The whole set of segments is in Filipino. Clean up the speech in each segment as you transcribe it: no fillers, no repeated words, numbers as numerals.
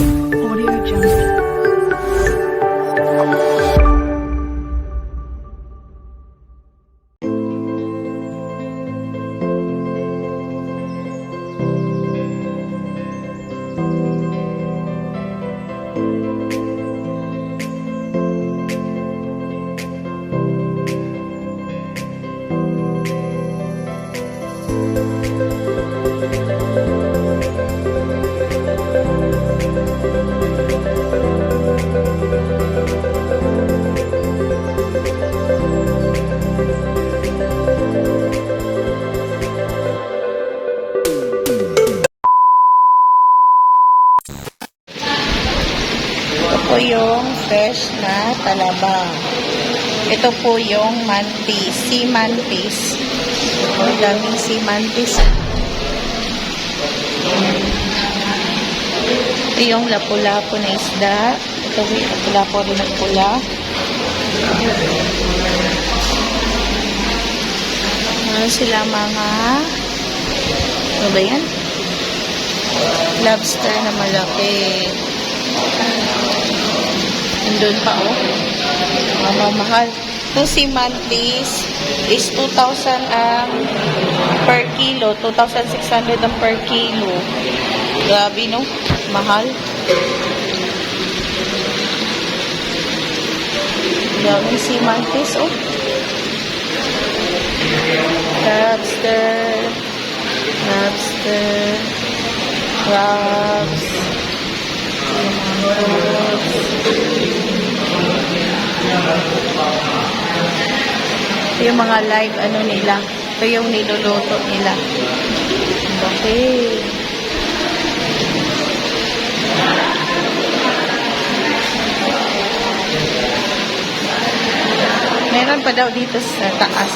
Audio Jungle. Po yung fresh na talaba. Ito po yung mantis, sea mantis. Ang daming sea mantis. Ito yung lapu-lapu na isda. Ito yung lapu-lapu rin ng pula. Ano sila mga, ano ba yan? Lobster na malaki. Doon pa, oh. Mamamahal. Itong sea mantis is 2,000 ang per kilo. 2,600 ang per kilo. Grabe, no? Mahal. Grabe sea mantis, oh. Lobster. Lobster. Crabs. Ito yung mga live ano nila. Ito yung niluluto nila. Okay. Meron pa daw dito sa taas.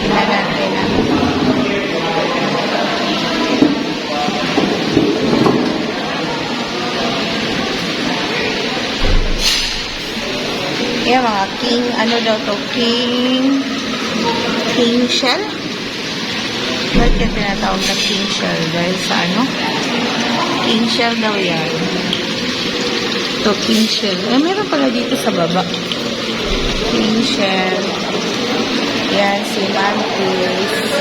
Tingnan natin. Yan, mga king, ano daw to? King shell? Bakit yung tinatawag na king shell? Dahil sa ano? King shell daw yan. Ito, king shell. Eh, meron pala dito sa baba. King shell. Yan, si mantis.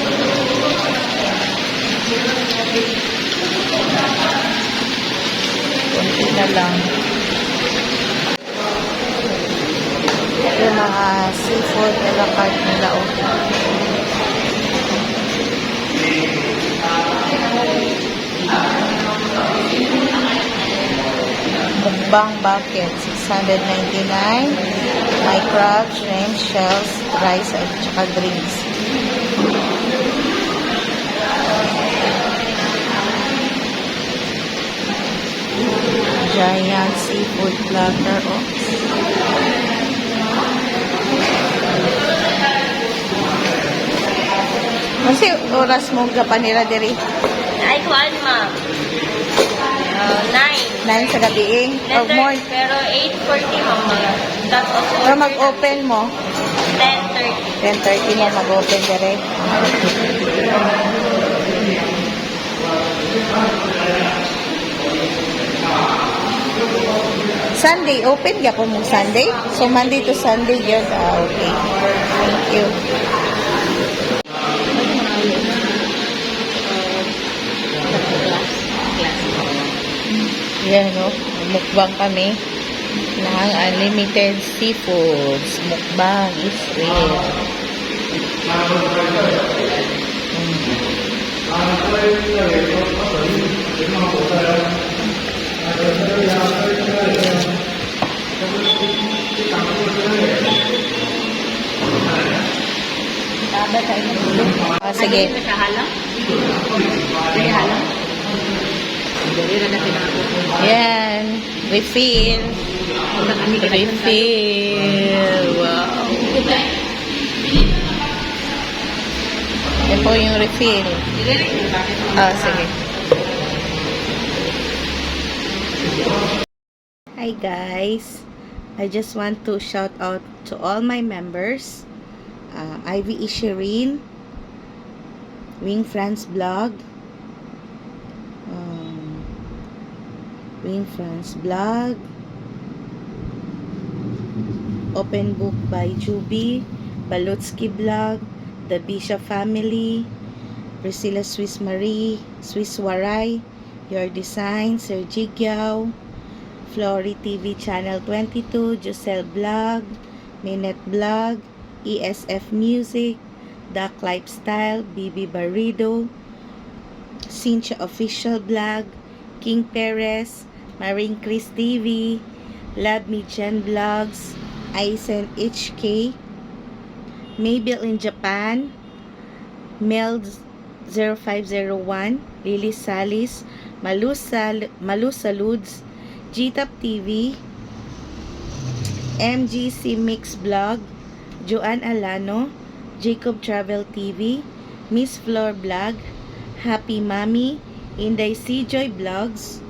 Kunti na lang. Yung mga seafood na cart nila, oh. Mukbang bucket, 699. May crab, shrimp, shells, rice, at saka drinks. Giant seafood platter, oh. Kasi oras mo gapan nila diri? Ay, kuan, ma'am. 9. 9 sa gabi eh? Or more? Pero 8:40, ma'am. That's also Pero mag-open mo? 10:30. 10:30 mo mag-open diri? Sunday, open ka po mong Sunday? So, Monday to Sunday yun. Ah, okay. Thank you. Yan, no? Mukbang kami ng unlimited seafoods. Mukbang is real. Taba tayo ng ulo. Oh, sige. Ay, sa halang? Ay, halang? Yan. Refill. Refill. Wow. Yan po yung refill. Ah, sige. Hi guys. I just want to shout out to all my members. Ivy Ishirin, Wing France Vlog, Win France Vlog. Open Book by Juby. Balutsky Vlog. The Bishop Family. Priscilla Swiss Marie. Swiss Waray. Your Design. Sir Jigyao. Flory TV Channel 22. Giselle Vlog. Minette Vlog. ESF Music. Duck Lifestyle. Bibi Barrido. Cynthia Official Vlog. King Perez. Maring Chris TV. Love Me Jen Vlogs. Aizen HK. Mabel in Japan. Mel 0501. Lily Salis. Malusa Ludes. GTAP TV. MGC Mix Vlog. Joanne Alano. Jacob Travel TV. Miss Flor Vlog. Happy Mami. Inday Joy Vlogs.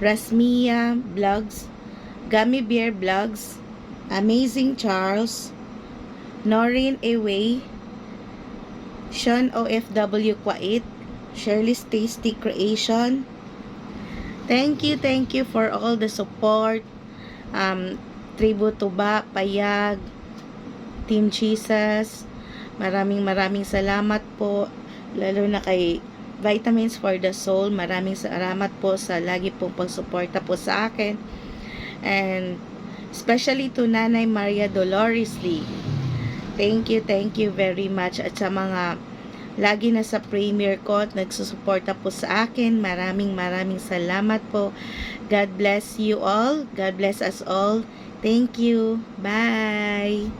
Rasmia Vlogs. Gummy Bear Vlogs. Amazing Charles. Noreen Away. Sean OFW Kwait. Shirley's Tasty Creation. Thank you for all the support. Tribute to Ba, Payag, Team Jesus. Maraming salamat po. Lalo na kay Vitamins for the Soul. Maraming salamat po sa lagi pong pagsuporta po sa akin. And especially to Nanay Maria Dolores Lee. Thank you very much. At sa mga lagi na sa premiere ko at nagsusuporta po sa akin, maraming salamat po. God bless you all. God bless us all. Thank you. Bye.